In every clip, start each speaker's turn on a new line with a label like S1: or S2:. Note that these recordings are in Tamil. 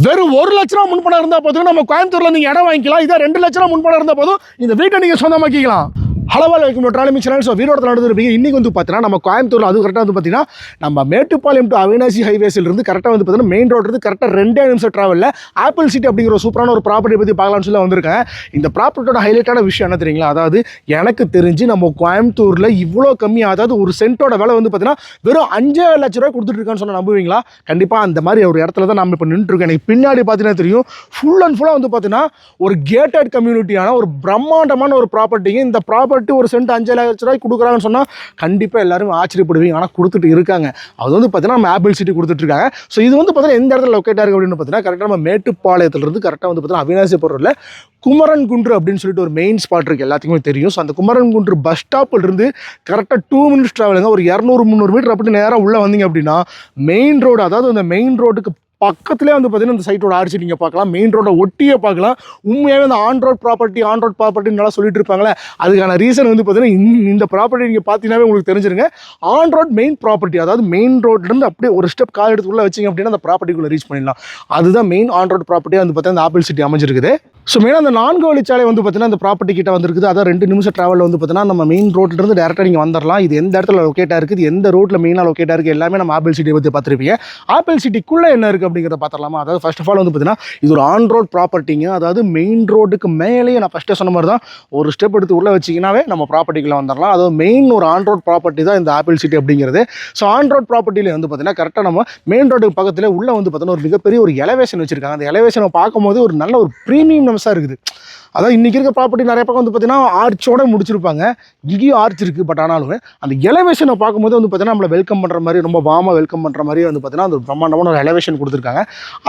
S1: வெறும் 1 லட்ச ரூபா முன்பணம் இருந்தால் போதும் நம்ம கோயம்புத்தூரில் நீங்கள் இடம் வாங்கிக்கலாம். இதே 2 லட்ச ரூபா முன்பணம் இருந்தால் போதும் இந்த வீட்டை நீங்கள் சொந்தமாக்கிக்கலாம். ஹலோவால் வைக்கும் ட்ராலிமிக் சேனல். ஸோ வீரோட நடந்துருப்பீங்க. இன்றைக்கி வந்து பார்த்தீங்கன்னா நம்ம கோயம்புத்தூரில் அது கரெக்டாக வந்து பார்த்தீங்கன்னா நம்ம மேட்டுப்பாளையம் டு அவினாசி ஹைவேஸிலிருந்து கரெக்டாக வந்து பார்த்தீங்கன்னா மெயின் ரோடு இருந்து கரெக்டாக 2 நிமிஷம் ட்ராவலில் ஆப்பிள் சிட்டி அப்படிங்கிற ஒரு சூப்பரான ஒரு ப்ராப்பர்ட்டி பற்றி பார்க்கலாம்னு சொல்லி வந்திருக்கேன். இந்த ப்ராப்பர்ட்டியோட ஹைலைட்டான விஷயம் என்ன தெரியுங்களா? அதாவது எனக்கு தெரிஞ்சு நம்ம கோயம்புத்தூரில் இவ்வளோ கம்மியாக, அதாவது ஒரு சென்ட்டோட விலை வந்து பார்த்தீங்கன்னா வெறும் 5 லட்ச ரூபாய் கொடுத்துட்ருக்கான்னு சொன்னால் நம்புவீங்களா? கண்டிப்பாக அந்த மாதிரி ஒரு இடத்துல தான் நம்ம இப்போ நின்றுருக்கேன். எனக்கு பின்னாடி பார்த்தீங்கன்னா தெரியும், ஃபுல் அண்ட் ஃபுல்லாக வந்து பார்த்தீங்கன்னா ஒரு கேட்டட் கம்யூனிட்டியான ஒரு பிரம்மாண்டமான ஒரு ப்ராப்பர்ட்டிங்க. இந்த ப்ராப்பர்ட்டி ஒரு சென்ட் 5 லட்ச ரூபாய் கொடுக்குறாங்கன்னு சொன்னால் கண்டிப்பாக எல்லாரும் ஆச்சரியப்படுவீங்க. ஆனால் கொடுத்துட்டு இருக்காங்க. அது வந்து பார்த்தீங்கன்னா நம்ம ஆப்பிள் சிட்டி கொடுத்துட்ருக்காங்க. ஸோ இது வந்து பார்த்தீங்கன்னா எந்த இடத்துல லொக்கேட் ஆகுது அப்படின்னு பார்த்தீங்கன்னா கரெக்டாக நம்ம மேட்டுப்பாளையத்துலேருந்து கரெக்டாக வந்து பார்த்தீங்கன்னா அவினாசி போகிறதுல குமரன் குன்று அப்படின்னு சொல்லிட்டு ஒரு மெயின் ஸ்பாட் இருக்குது, எல்லாத்துக்குமே தெரியும். ஸோ அந்த குமரன் குன்று பஸ் ஸ்டாப்பிலிருந்து கரெக்டாக 2 மினிட்ஸ் ட்ராவலுங்க, ஒரு 200-300 மீட்டர் அப்படி நேராக உள்ளே வந்தீங்க அப்படின்னா மெயின் ரோடு, அதாவது அந்த மெயின் ரோடுக்கு பக்கத்துலேயே வந்து பார்த்தீங்கன்னா இந்த சைட்டோட ஆர்ச்சி நீங்கள் பார்க்கலாம். மெயின் ரோட ஒட்டியே பார்க்கலாம். உண்மையாகவே இந்த ஆன் ரோட் ப்ராப்பர்ட்டின்னு நல்லா சொல்லிட்டு இருப்பாங்களே, அதுக்கான ரீசன் வந்து பார்த்தீங்கன்னா இந்த ப்ராப்பர்ட்டி நீங்கள் பார்த்தீங்கன்னாவே உங்களுக்கு தெரிஞ்சிருங்க. ஆன் ரோட் மெயின் ப்ராப்பர்ட்டி, அதாவது மெயின் ரோட்லேருந்து அப்படியே ஒரு ஸ்டெப் கால் எடுத்து உள்ள வச்சிங்க அப்படின்னா அந்த ப்ராப்பர்ட்டிக்குள்ளே ரீச் பண்ணிடலாம். அதுதான் மெயின் ஆன் ரோட் ப்ராப்பர்ட்டியாக வந்து பார்த்தீங்கன்னா இந்த ஆப்பிள் சிட்டி அமைஞ்சிருக்குது. ஸோ மெயினாக அந்த 4 வழிச்சாலை வந்து பார்த்தீங்கன்னா இந்த ப்ராப்பர்ட்டி கிட்ட வந்துருக்குது. அதான் 2 நிமிஷம் ட்ராவலில் வந்து பார்த்தீங்கன்னா நம்ம மெயின் ரோட்லேருந்து டேரெக்டாக நீங்கள் வந்துடலாம். இது எந்த இடத்துல லொக்கேட்டாக இருக்குது, எந்த ரோட்டில் மெயினாக லொக்கேட்டாக இருக்குது, எல்லாமே நம்ம ஆப்பிள் சிட்டியை பற்றி பார்த்துருப்பீங்க. ஆப்பிள் சிட்டிக்குள்ளே என்ன இருக்குது அப்படிங்கிறத பார்த்துடலாமா? அதாவது ஃபர்ஸ்ட் ஆஃப் ஆல் வந்து பார்த்தீங்கன்னா இது ஒரு ஆன் ரோட் ப்ராப்பர்ட்டிங்க. அதாவது மெயின் ரோடுக்கு மேலேயே நான் ஃபஸ்ட்டே சொன்ன மாதிரி தான் ஒரு ஸ்டெப் எடுத்து உள்ளே வச்சிங்கனாவே நம்ம ப்ராப்பர்ட்டிக்குள்ளே வந்துடலாம். அதாவது மெயின் ஒரு ஆன் ரோட் ப்ராப்பர்ட்டி தான் இந்த ஆப்பிள் சிட்டி அப்படிங்கிறது. ஸோ ஆன் ரோட் ப்ராப்பர்ட்டியில் வந்து பார்த்தீங்கன்னா கரெக்டாக நம்ம மெயின் ரோடுக்கு பக்கத்தில் உள்ளே வந்து பார்த்தீங்கன்னா ஒரு மிகப்பெரிய ஒரு எலவேஷன் வச்சிருக்காங்க. அந்த எலவேஷனை பார்க்கும்போது ஒரு நல்ல ஒரு ப்ரீமியம்னஸாக இருக்குது. அதாவது இன்றைக்கி இருக்க ப்ராப்பர்ட்டி நிறைய பக்கம் வந்து பார்த்தீங்கன்னா ஆர்ச்சோட முடிச்சிருப்பாங்க. இங்கேயும் ஆர்ச் இருக்குது. பட் ஆனாலும் அந்த எலவேஷனை பார்க்கும்போது வந்து பார்த்தீங்கன்னா நம்மளை வெல்கம் பண்ணுற மாதிரி, ரொம்ப வாமாக வெல்கம் பண்ணுற மாதிரி வந்து பார்த்தீங்கன்னா அந்த பிரம்மாண்டமான ஒரு எலவேஷன் கொடுத்துருக்காங்க.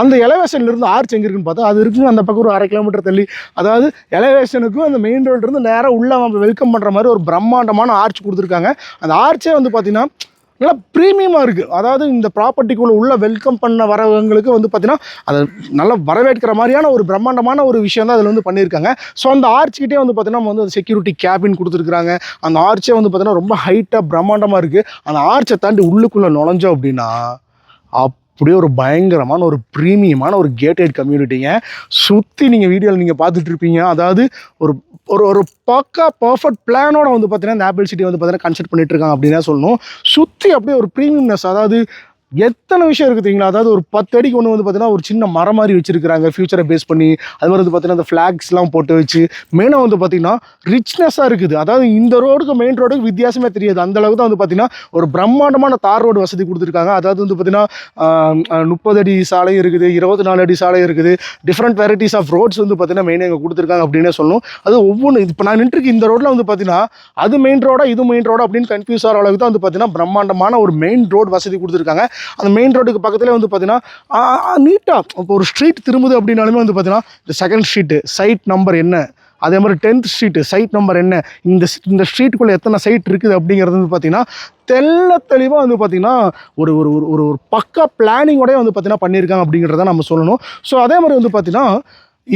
S1: அந்த எலவேஷன்லேருந்து ஆர்ச் எங்கே இருக்குன்னு பார்த்தா அது இருக்குன்னு அந்த பக்கம் ஒரு 1/2 கிலோமீட்டர் தள்ளி, அதாவது எலவேஷனுக்கும் அந்த மெயின் ரோட்லேருந்து நேராக உள்ள நம்ம வெல்கம் பண்ணுற மாதிரி ஒரு பிரம்மாண்டமான ஆர்ச் கொடுத்துருக்காங்க. அந்த ஆர்ச்சே வந்து பார்த்தீங்கன்னா நல்லா ப்ரீமியமாக இருக்குது. அதாவது இந்த ப்ராப்பர்ட்டிக்குள்ளே உள்ள வெல்கம் பண்ண வரவங்களுக்கு வந்து பார்த்தீங்கன்னா அதை நல்லா வரவேற்கிற மாதிரியான ஒரு பிரம்மாண்டமான ஒரு விஷயம் தான் அதில் வந்து பண்ணியிருக்காங்க. ஸோ அந்த ஆர்ச்சிக்கிட்டே வந்து பார்த்தீங்கன்னா நம்ம வந்து செக்யூரிட்டி கேபின் கொடுத்துருக்குறாங்க. அந்த ஆர்ச்சே வந்து பார்த்தீங்கன்னா ரொம்ப ஹைட்டாக பிரம்மாண்டமாக இருக்குது. அந்த ஆர்ச்சை தாண்டி உள்ளுக்குள்ளே நுழைஞ்சோம் அப்படின்னா அப்படியே ஒரு பயங்கரமான ஒரு ப்ரீமியமான ஒரு கேட்டட் கம்யூனிட்டிங்க. சுற்றி நீங்கள் வீடியோவில் நீங்கள் பார்த்துட்டு இருப்பீங்க. அதாவது ஒரு ஒரு ஒரு பக்கா பர்ஃபெக்ட் பிளானோட வந்து பார்த்தீங்கன்னா இந்த ஆப்பிள் சிட்டி வந்து பார்த்தீங்கன்னா கன்ஸ்ட்ரக்ட் பண்ணிட்டு இருக்காங்க அப்படின்னு சொல்லணும். சுற்றி அப்படியே ஒரு ப்ரீமியம்னஸ், அதாவது எத்தனை விஷயம் இருக்குது தெரியுங்களா? அதாவது ஒரு 10 அடிக்கு ஒன்று வந்து பார்த்தீங்கன்னா ஒரு சின்ன மரம் மாதிரி வச்சிருக்காங்க ஃபியூச்சரை பேஸ் பண்ணி. அது மாதிரி வந்து பார்த்தீங்கன்னா அந்த ஃப்ளாக்ஸ்லாம் போட்டு வச்சு மெயினாக வந்து பார்த்தீங்கன்னா ரிச்னஸாக இருக்குது. அதாவது இந்த ரோடுக்கு மெயின் ரோடுக்கு வித்தியாசமே தெரியாது. அந்தளவுக்கு தான் வந்து பார்த்தீங்கன்னா ஒரு பிரம்மாண்டமான தார் ரோடு வசதி கொடுத்துருக்காங்க. அதாவது வந்து பார்த்தீங்கன்னா 30 அடி சாலை இருக்குது, 24 அடி சாலை இருக்குது. டிஃப்ரெண்ட் வெரைட்டிஸ் ஆஃப் ரோட்ஸ் வந்து பார்த்தீங்கன்னா மெயினாக இங்கே கொடுத்துருக்காங்க அப்படின்னே சொல்லணும். அது ஒவ்வொன்று இப்போ நான் நின்றுருக்கு இந்த ரோட்டில் வந்து பார்த்தீங்கன்னா அது மெயின் ரோடா இது மெயின் ரோடா அப்படின்னு கன்ஃபியூஸ் ஆகிற அளவுக்கு தான் வந்து பார்த்தீங்கன்னா பிரம்மாண்டமான ஒரு மெயின் ரோடு வசதி கொடுத்துருக்காங்க. அந்த மெயின் ரோடுக்கு பக்கத்துலேயே வந்து பார்த்தீங்கன்னா நீட்டாக இப்போ ஒரு ஸ்ட்ரீட் திரும்புது அப்படின்னாலுமே வந்து பார்த்தீங்கன்னா இந்த 2nd ஸ்ட்ரீட்டு சைட் நம்பர் என்ன, அதே மாதிரி 10th ஸ்ட்ரீட்டு சைட் நம்பர் என்ன, இந்த ஸ்ட்ரீட்டுக்குள்ளே எத்தனை சைட் இருக்குது அப்படிங்கிறது வந்து பார்த்தீங்கன்னா தெளிவாக வந்து பார்த்தீங்கன்னா ஒரு ஒரு ஒரு ஒரு பக்கா பிளானிங்கோடய வந்து பார்த்தீங்கன்னா பண்ணியிருக்காங்க அப்படிங்கிறத நம்ம சொல்லணும். ஸோ அதே மாதிரி வந்து பார்த்தீங்கன்னா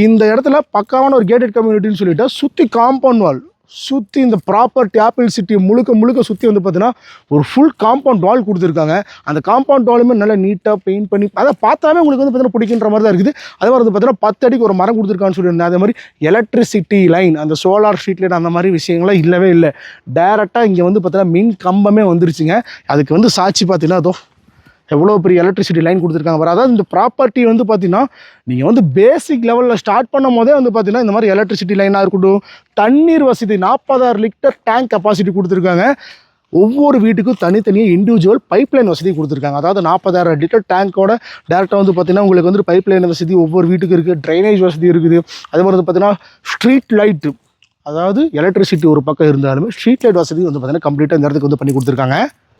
S1: இந்த இடத்துல பக்காவான ஒரு கேட்டட் கம்யூனிட்டின்னு சொல்லிட்டு சுற்றி காம்பவுண்ட் வால், சுற்றி இந்த ப்ராப்பர்ட்டி ஆப்பிள் சிட்டி முழுக்க சுற்றி வந்து பார்த்தீங்கன்னா ஒரு ஃபுல் காம்பவுண்ட் வால் கொடுத்துருக்காங்க. அந்த காம்பவுண்ட் வாலுமே நல்லா நீட்டாக பெயிண்ட் பண்ணி அதை பார்த்தாவே உங்களுக்கு வந்து பார்த்தீங்கன்னா பிடிக்கின்ற மாதிரி தான் இருக்குது. அதே மாதிரி வந்து பார்த்தீங்கன்னா 10 அடிக்கு ஒரு மரம் கொடுத்துருக்கான்னு சொல்லியிருந்தேன். அதே மாதிரி எலக்ட்ரிசிட்டி லைன், அந்த சோலார் ஸ்ட்ரீட் லைன், அந்த மாதிரி விஷயங்கள்லாம் இல்லவே இல்லை. டேரெக்டாக இங்கே வந்து பார்த்தீங்கன்னா மின் கம்பமே வந்துருச்சுங்க. அதுக்கு வந்து சாட்சி பார்த்தீங்கன்னா அதோ எவ்வளோ பெரிய எலக்ட்ரிசிட்டி லைன் கொடுத்துருக்காங்க பாரு. அதாவது இந்த ப்ராப்பர்ட்டி வந்து பார்த்தீங்கன்னா நீங்கள் வந்து பேசிக் லெவலில் ஸ்டார்ட் பண்ணும் போதே வந்து பார்த்தீங்கன்னா இந்த மாதிரி எலக்ட்ரிசிட்டி லைனாக இருக்கட்டும், தண்ணீர் வசதி 40,000 லிட்டர் டேங்க் கெப்பாசிட்டி கொடுத்துருக்காங்க. ஒவ்வொரு வீட்டுக்கும் தனித்தனியாக இண்டிவிஜுவல் பைப் லைன் வசதி கொடுத்துருக்காங்க. அதாவது 40,000 லிட்டர் டேங்கோட டேரெக்டாக வந்து பார்த்தீங்கன்னா உங்களுக்கு வந்து பைப் லைன் வசதி ஒவ்வொரு வீட்டுக்கு இருக்குது. ட்ரைனேஜ் வசதி இருக்குது. அதே மாதிரி வந்து பார்த்தீங்கன்னா ஸ்ட்ரீட் லைட்டு, அதாவது எலக்ட்ரிசிட்டி ஒரு பக்கம் இருந்தாலுமே ஸ்ட்ரீட் லைட் வசதி வந்து பார்த்தீங்கன்னா கம்ப்ளீட்டாக இந்த இடத்துக்கு வந்து பண்ணி கொடுத்துருக்காங்க.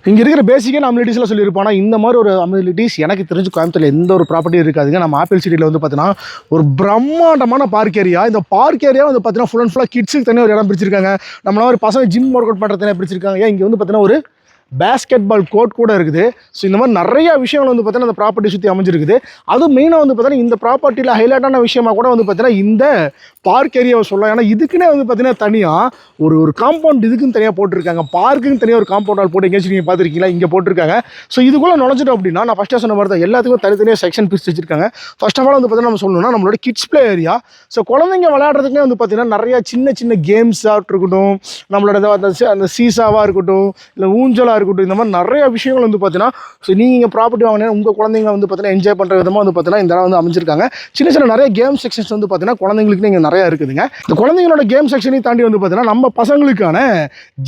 S1: இங்கே இருக்கிற பேசிக்கான அம்யூனிட்டிஸ்லாம் சொல்லியிருப்பானா இந்த மாதிரி ஒரு அம்யூனிட்டிஸ் எனக்கு தெரிஞ்சு கோயம்புத்தூரில் எந்த ஒரு ப்ராப்பர்ட்டியும் இருக்காதுங்க. நம்ம ஆப்பிள் சிட்டியில் வந்து பார்த்தீங்கன்னா ஒரு பிரம்மாண்டமான பார்க் ஏரியா. இந்த பார்க் ஏரியா வந்து பார்த்தீங்கன்னா ஃபுல் அண்ட் ஃபுல்லாக கிட்ஸுக்கு தனியாக ஒரு இடம் பிடிச்சிருக்காங்க. நம்மள ஒரு பசங்க ஜிம் ஒர்க் அவுட் பண்ணுறது தனியாக பிடிச்சிருக்காங்க. இங்கே வந்து பார்த்தீங்கன்னா ஒரு பேஸ்கெட் பால் கோர்ட் கூட இருக்குது. ஸோ இந்த மாதிரி நிறைய விஷயங்கள் வந்து பார்த்தீங்கன்னா அந்த ப்ராப்பர்ட்டி சுற்றி அமைஞ்சிருக்குது. அதுவும் மெயினாக வந்து பார்த்தீங்கன்னா இந்த ப்ராப்பர்ட்டியில் ஹைலைட்டான விஷயமா கூட வந்து பார்த்தீங்கன்னா இந்த பார்க் ஏரியாவை சொல்லலாம். ஏன்னா இதுக்குன்னே வந்து பார்த்தீங்கன்னா தனியாக ஒரு காம்பவுண்ட் இதுக்குன்னு தனியாக போட்டிருக்காங்க. பார்க்குன்னு தனியாக ஒரு காம்பவுண்ட் ஆல் போட்டு எங்கேயாச்சும் நீங்கள் பார்த்துருக்கீங்களா? இங்கே போட்டிருக்காங்க. ஸோ இதுக்குள்ளே நுழைஞ்சிட்டோம் அப்படின்னா நான் ஃபஸ்ட்டாக சொன்ன மாதிரி தான் எல்லாத்துக்கும் தனித்தனியாக செக்ஷன் பிரித்து வச்சிருக்காங்க. ஃபர்ஸ்ட் ஆஃப் ஆல் வந்து பார்த்தீங்கன்னா நம்ம சொல்லணும்னா நம்மளோட கிட்ஸ் பிளே ஏரியா. ஸோ குழந்தைங்க விளையாடுறதுக்குனே வந்து பார்த்தீங்கன்னா நிறையா சின்ன சின்ன கேம்ஸாக இருக்கட்டும், நம்மளோட அந்த சீசாவாக இருக்கட்டும், இல்லை ஊஞ்சலாக இருக்கட்டும், இந்த மாதிரி நிறைய விஷயங்கள் வந்து பார்த்தீங்கன்னா ஸோ நீங்கள் ப்ராப்பர்ட்டி வாங்கினா உங்கள் குழந்தைங்க வந்து பார்த்தீங்கன்னா என்ஜாய் பண்ணுற விதமாக வந்து பார்த்தீங்கன்னா இந்த இடம் வந்து அமைஞ்சிருக்காங்க. சின்ன சின்ன நிறைய கேம் செக்ஷன்ஸ் வந்து பார்த்தீங்கன்னா குழந்தைங்களுக்கு இங்கே நிறையா இருக்குதுங்க. இந்த குழந்தைங்களோட கேம் செக்ஷனையும் தாண்டி வந்து பார்த்தீங்கன்னா நம்ம பசங்களுக்கான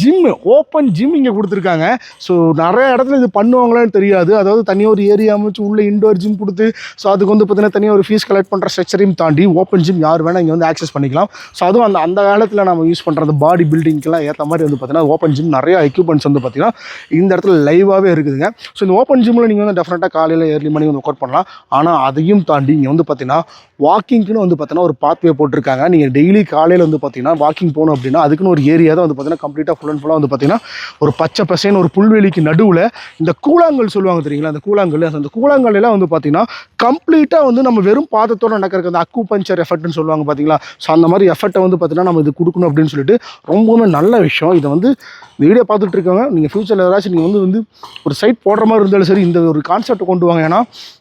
S1: ஜிம், ஓப்பன் ஜிம் இங்கே கொடுத்துருக்காங்க. ஸோ நிறைய இடத்துல இது பண்ணுவாங்களான்னு தெரியாது. அதாவது தனியாக ஒரு ஏரியா அமைச்சு உள்ள இண்டோர் ஜிம் கொடுத்து ஸோ அதுக்கு வந்து பார்த்தீங்கன்னா தனியாக ஒரு ஃபீஸ் கலெக்ட் பண்ணுற ஸ்ட்ரக்சரையும் தாண்டி ஓப்பன் ஜிம் யார் வேணால் இங்கே வந்து ஆக்சஸ் பண்ணிக்கலாம். ஸோ அதுவும் அந்த காலத்தில் நம்ம யூஸ் பண்ணுறது பாடி பில்டிங்க்கெலாம் ஏற்ற மாதிரி வந்து பார்த்தீங்கன்னா ஓப்பன் ஜிம் நிறையா எக்யூப்மெண்ட்ஸ் வந்து பார்த்தீங்கன்னா இந்த இடத்துல லைவாகவே இருக்குதுங்க. ஸோ இந்த ஓப்பன் ஜிம்மில் நீங்கள் வந்து டெஃபினட்டாக காலையில் ஏர்லி மார்னிங் வந்து ஒர்க் அவுட் பண்ணலாம். ஆனால் அதையும் தாண்டி இங்கே வந்து பார்த்தீங்கன்னா வாக்கிங்க்குன்னு வந்து பார்த்தீங்கன்னா ஒரு பாத்வே போட்டிருக்காங்க. நீங்கள் டெய்லி காலையில் வந்து பார்த்தீங்கன்னா வாக்கிங் போகணும் அப்படின்னா அதுக்குன்னு ஒரு ஏரியா தான் வந்து பார்த்தீங்கன்னா கம்ப்ளீட்டாக ஃபுல் அண்ட் ஃபுல்லாக வந்து பார்த்தீங்கன்னா ஒரு பச்சை பசேன்னு ஒரு புல்வெளிக்கு நடுவில் இந்த கூழாங்கல் சொல்லுவாங்க தெரியுங்களா? அந்த கூழாங்கல் எல்லாம் வந்து பார்த்தீங்கன்னா கம்ப்ளீட்டாக வந்து நம்ம வெறும் பாதத்தோடு நடக்கிறது அந்த அக்கு பஞ்சர் எஃபர்ட்னு சொல்லுவாங்க பார்த்தீங்களா? ஸோ அந்த மாதிரி எஃபர்ட்டை வந்து பார்த்தீங்கன்னா நம்ம இது கொடுக்கணும் அப்படின்னு சொல்லிட்டு ரொம்பவுமே நல்ல விஷயம். இதை வந்து வீடியோ பார்த்துட்டு இருக்காங்க. நீங்கள் ஃபியூச்சரில் ஏதாச்சும் நீங்கள் வந்து ஒரு சைட் போடுற மாதிரி இருந்தாலும் சரி இந்த ஒரு கான்செப்ட் கொண்டு வாங்க. ஏன்னா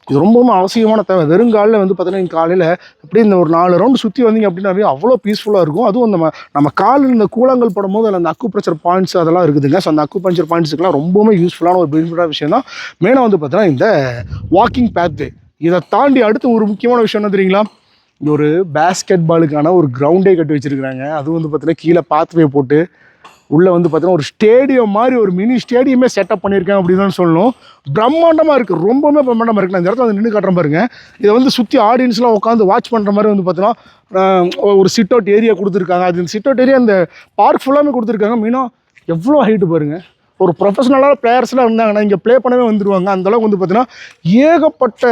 S1: இது ரொம்பவும் அவசியமான தேவை. வெறுங்காலில் வந்து பார்த்தீங்கன்னா காலையில் அப்படியே இந்த ஒரு 4 ரவுண்டு சுற்றி வந்தீங்க அப்படின்னாவே அவ்வளோ பீஸ்ஃபுல்லாக இருக்கும். அதுவும் நம்ம காலில் இந்த கூழாங்கல் படும்போது அதில் அந்த அக்கு ப்ரெஷர் பாயிண்ட்ஸ் அதெல்லாம் இருக்குதுங்க. ஸோ அந்த அக்கு பஞ்சர் பாயிண்ட்ஸுக்கெல்லாம் ரொம்பவுமே யூஸ்ஃபுல்லான ஒரு பெனிஃபிட்டான விஷயம் தான். மெயினாக வந்து பார்த்தீங்கன்னா இந்த வாக்கிங் பேத்வே. இதை தாண்டி அடுத்து ஒரு முக்கியமான விஷயம் என்ன தெரியுங்களா? இது ஒரு பேஸ்கெட் பாலுக்கான ஒரு கிரவுண்டே கட்டி வச்சுருக்குறாங்க. அதுவும் வந்து பார்த்தீங்கன்னா கீழே பாத்வே போட்டு உள்ளே வந்து பார்த்தீங்கன்னா ஒரு ஸ்டேடியம் மாதிரி ஒரு மினி ஸ்டேடியமே செட்டப் பண்ணியிருக்காங்க அப்படின்னு தான் சொல்லணும். பிரம்மாண்டமாக இருக்குது, ரொம்பவுமே பிரம்மாண்டமாக இருக்குது. நான் இந்த இடத்துல வந்து நின்று காட்டுற பாருங்க. இதை வந்து சுற்றி ஆடியன்ஸ்லாம் உட்காந்து வாட்ச் பண்ணுற மாதிரி வந்து பார்த்தீங்கன்னா ஒரு சிட் அவுட் ஏரியா கொடுத்துருக்காங்க. அது இந்த சிட் அவுட் ஏரியா இந்த பார்க் ஃபுல்லாமே கொடுத்துருக்காங்க. மெயினாக எவ்வளோ ஹைட்டு பாருங்கள். ஒரு ப்ரொஃபஷனலான பிளேயர்ஸ்லாம் இருந்தாங்கன்னா இங்கே ப்ளே பண்ணவே வந்துடுவாங்க. அந்தளவுக்கு வந்து பார்த்தீங்கன்னா ஏகப்பட்ட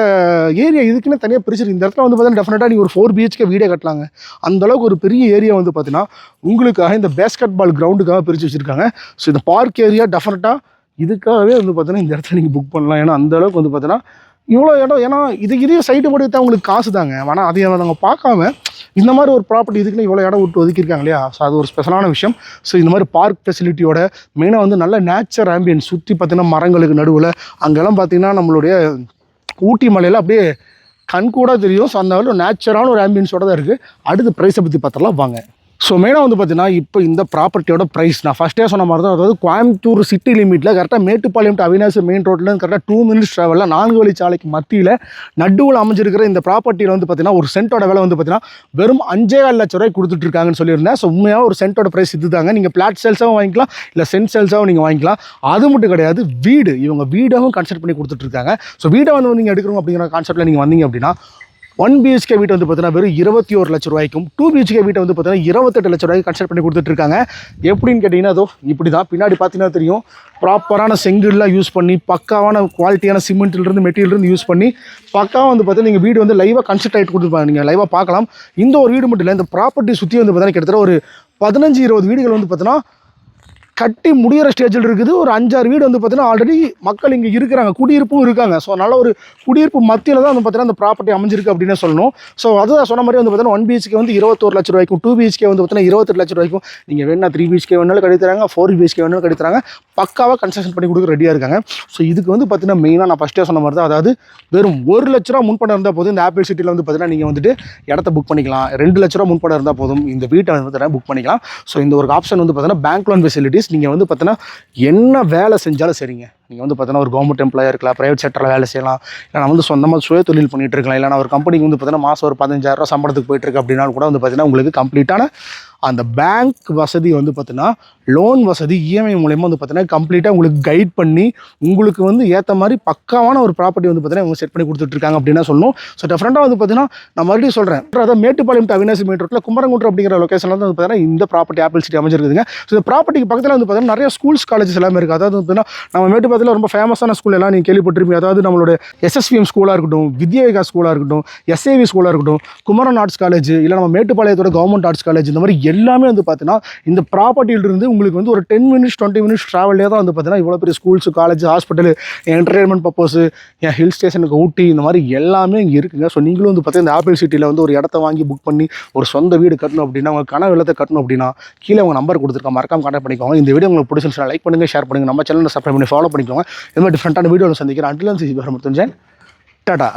S1: ஏரியா இதுக்குன்னு தனியாக பிரிச்சிருக்கு. இந்த இடத்துல வந்து பார்த்தீங்கன்னா டெஃபினட்டாக நீங்கள் ஒரு 4 BHK வீடே கட்டலாங்க. அந்தளவுக்கு ஒரு பெரிய ஏரியா வந்து பார்த்தீங்கன்னா உங்களுக்காக இந்த பேஸ்கெட் பால் கிரவுண்டுக்காக பிரித்து வச்சுருக்காங்க. ஸோ இந்த பார்க் ஏரியா டெஃபினட்டாக இதுக்காகவே வந்து பார்த்தீங்கன்னா இந்த இடத்துல நீங்கள் புக் பண்ணலாம். ஏன்னா அந்தளவுக்கு வந்து பார்த்தீங்கன்னா இவ்வளோ இடம். ஏன்னா இதே சைட்டு போட்டு தான் உங்களுக்கு காசு தாங்க. ஆனால் அதை நாங்கள் பார்க்காம இந்த மாதிரி ஒரு ப்ராப்பர்ட்டி இதுக்குன்னு இவ்வளோ இடம் விட்டு ஒதுக்கியிருக்காங்க இல்லையா? ஸோ அது ஒரு ஸ்பெஷலான விஷயம். ஸோ இந்த மாதிரி பார்க் ஃபெசிலிட்டியோட மெயினாக வந்து நல்ல நேச்சர் ஆம்பியன்ஸ் சுற்றி பார்த்தீங்கன்னா மரங்களுக்கு நடுவில் அங்கெல்லாம் பார்த்தீங்கன்னா நம்மளுடைய ஊட்டி மலையில் அப்படியே கண் கூட தெரியும். ஸோ அந்த அளவு நேச்சரான ஒரு ஆம்பியன்ஸோட தான் இருக்குது. அடுத்து ப்ரைஸை பற்றி பார்த்தலாம் வாங்க. ஸோ மெயினாக வந்து பார்த்தீங்கன்னா இப்போ இந்த ப்ராப்பர்ட்டியோட ப்ரைஸ் நான் ஃபஸ்ட்டே சொன்ன மாதிரி தான். அதாவது கோயம்புத்தூர் சிட்டி லிமிட்டில் கரெக்டாக மேட்டுப்பாளையம் டு அவினாசி மெயின் ரோட்லேருந்து கரெக்டாக 2 மினிட்ஸ் ட்ராவலில் 4 வழி சாலைக்கு மத்தியில் நடுவில் அமைஞ்சிருக்கிற இந்த ப்ராப்பர்ட்டியில் வந்து பார்த்தீங்கன்னா ஒரு சென்ட்டோட விலை வந்து பார்த்தீங்கன்னா வெறும் 5.25 லட்ச ரூபாய் கொடுத்துட்ருக்காங்கன்னு சொல்லியிருந்தேன். ஸோ உண்மையாக ஒரு சென்ட்டோட ப்ரைஸ் இது தாங்க. நீங்கள் பிளாட் சேல்ஸாகவும் வாங்கிக்கலாம், இல்லை சென்ட் சேல்ஸாகவும் நீங்கள் வாங்கிக்கலாம். அது மட்டும் கிடையாது, இவங்க வீடாகவும் கன்ஸ்ட்ரக்ட் பண்ணி கொடுத்துட்ருக்காங்க. ஸோ வீடை வந்து நீங்கள் எடுக்கிறோம் அப்படிங்கிற கான்செப்ட்டில் நீங்கள் வந்தீங்க அப்படின்னா 1 BHK வீட்டை வந்து பார்த்தீங்கன்னா வெறும் 21 லட்ச ரூபாய்க்கும் 2 BHK வீட்டை வந்து பார்த்தீங்கன்னா 28 லட்ச ரூபாய்க்கு கன்ஸ்ட்ரக்ட் பண்ணி கொடுத்துட்ருக்காங்க. எப்படின்னு கேட்டிங்கன்னா அதோ இப்படி தான் பின்னாடி பார்த்தீங்கன்னா தெரியும். ப்ராப்பரான செங்கல்லாம் யூஸ் பண்ணி பக்காவான குவாலிட்டியான சிமெண்ட்லேருந்து மெட்டீரியல்லேருந்து யூஸ் பண்ணி பக்காவாக வந்து பார்த்தீங்கன்னா நீங்கள் வீடு வந்து லைவாக கன்ஸ்ட்ரக்ட் ஆகிட்டு கொடுத்துருப்பாங்க. நீங்கள் லைவாக பார்க்கலாம். இந்த ஒரு வீடு மட்டும் இல்லை, இந்த ப்ராப்பர்ட்டி சுற்றி வந்து பார்த்தீங்கன்னா கிட்டத்தட்ட ஒரு 15-20 வீடுகள் வந்து பார்த்தீங்கன்னா கட்டி முடிகிற ஸ்டேஜில் இருக்குது. ஒரு 5-6 வீடு வந்து பார்த்தீங்கன்னா ஆல்ரெடி மக்கள் இங்கே இருக்கிறாங்க, குடியிருப்பும் இருக்காங்க. ஸோ நல்ல ஒரு குடியிருப்பு மத்தியில் தான் வந்து பார்த்தீங்கன்னா அந்த ப்ராப்பர்ட்டி அமைஞ்சிருக்கு அப்படின்னு சொல்லணும். ஸோ அதுதான் சொன்ன மாதிரி வந்து பார்த்தீங்கன்னா 1 BHK வந்து 21 லட்ச ரூபாய்க்கும் 2 BHK வந்து பார்த்தீங்கன்னா 28 லட்ச ரூபாய்க்கும் நீங்கள் வேணா 3 BHK வேணாலும் கட்டித்தராங்க, 4 BHK வேணாலும் கட்டித்தராங்க. பக்காவாக கன்ஸ்ட்ரக்ஷன் பண்ணி கொடுக்க ரெடியாக இருக்காங்க. ஸோ இதுக்கு வந்து பார்த்தீங்கன்னா மெயினாக நான் ஃபஸ்ட்டே சொன்ன மாதிரி தான். அதாவது வெறும் 1 லட்ச ரூபா முன்பணம் இருந்தால் போதும் இந்த ஆப்பிள் சிட்டியில் வந்து பார்த்தீங்கன்னா நீங்கள் வந்துட்டு இடத்த புக் பண்ணிக்கலாம். 2 லட்ச ரூபா முன்பணம் இருந்தால் போதும் இந்த வீட்டை வந்து பார்த்தீங்கன்னா புக் பண்ணிக்கலாம். ஸோ இந்த ஒரு ஆப்ஷன் வந்து பார்த்தீங்கன்னா பேங்க் லோன் ஃபெசிலிட்டிஸ். நீங்கள் வந்து பார்த்தீங்கன்னா என்ன வேலை செஞ்சாலும் சரிங்க. நீங்கள் வந்து பார்த்தீங்கன்னா ஒரு கவர்மெண்ட் எம்ப்ளாயாக இருக்கலாம், ப்ரைவேட் செக்டரில் வேலை செய்யலாம், இல்லை நான் வந்து சொந்தமாக சுய தொழில் பண்ணிகிட்டு இருக்கலாம், இல்லை நான் ஒரு கம்பெனிக்கு வந்து பார்த்தீங்கன்னா மாதம் ஒரு 15,000 ரூபா சம்பளத்துக்கு போயிட்டுருக்கு அப்படின்னாலும் கூட வந்து பார்த்தீங்கன்னா உங்களுக்கு கம்ப்ளீட்டான அந்த பேங்க் வசதி வந்து பார்த்தீங்கன்னா லோன் வசதி இஎம்ஐ மூலயமா வந்து பார்த்தீங்கன்னா கம்ப்ளீட்டாக உங்களுக்கு கைட் பண்ணி உங்களுக்கு வந்து ஏற்ற மாதிரி பக்காவான ஒரு ப்ராப்பர்ட்டி வந்து பார்த்தீங்கன்னா இவங்க செட் பண்ணி கொடுத்துட்ருக்காங்க அப்படின்னா சொல்லணும். ஸோ டெஃபரெண்டாக வந்து பார்த்தீங்கன்னா நான் மறுபடியும் சொல்கிறேன், அதாவது மேட்டுப்பாளையம் டு அவினாசி மெயின் ரோட்டில் குமரங்குன்றம் அப்படிங்கிற லொக்கேஷனில் வந்து பார்த்தீங்கன்னா இந்த ப்ராப்பர்ட்டி ஆப்பிள் சிட்டி அமைஞ்சிருக்குதுங்க. ஸோ இந்த ப்ராப்பர்ட்டிக்கு பக்கத்தில் வந்து பார்த்தீங்கன்னா நிறைய ஸ்கூல்ஸ் காலேஜஸ் எல்லாமே இருக்குது. அதாவது பார்த்தீங்கன்னா நம்ம மேட்டுப்பாளையத்தில் ரொம்ப ஃபேமஸான ஸ்கூல் எல்லாம் நீங்கள் கேள்விப்பட்டிருப்பீங்க. அதாவது நம்மளோட SSVM ஸ்கூலாக இருக்கட்டும், வித்யாவிகா ஸ்கூலாக இருக்கட்டும், SAV ஸ்கூலாக இருக்கட்டும், குமரன் ஆர்ட்ஸ் காலேஜ், இல்லை நம்ம மேட்டுப்பாளையத்தோட கவர்மெண்ட் ஆர்ட்ஸ் காலேஜ், இந்த மாதிரி எல்லாமே வந்து பார்த்தீங்கன்னா இந்த ப்ராப்பர்ட்டியிலிருந்து உங்களுக்கு வந்து ஒரு 10 மினிட்ஸ் 20 மினிட்ஸ் ட்ராவலே தான் வந்து பார்த்தீங்கன்னா இவ்வளோ பெரிய schools college hospital entertainment purpose என் ஹில் ஸ்டேஷனுக்கு ஊட்டி இந்த மாதிரி எல்லாமே இங்கே இருக்குங்க. ஸோ நீங்களும் வந்து பார்த்தீங்கன்னா இந்த ஆப்பிள் சிட்டியில் வந்து ஒரு இடத்த வாங்கி புக் பண்ணி ஒரு சொந்த வீடு கட்டணும் அப்படின்னா உங்கள் கனவு இல்லத்தை கட்டணும் அப்படின்னா கீழே உங்கள் நம்பர் கொடுத்துருக்கோம், மறக்காம கான்டாக்ட் பண்ணிக்கோங்க. இந்த வீடியோ உங்களுக்கு பிடிச்சிருந்துச்சுன்னா லைக் பண்ணுங்கள், ஷேர் பண்ணுங்கள், நம்ம சேனலை சப்ஸ்கிரைப் பண்ணி ஃபாலோ பண்ணிக்கோங்க. இந்த மாதிரி டிஃப்ரெண்ட்டான வீடியோவில் சந்திக்கிறேன். அன்டில் டாடா.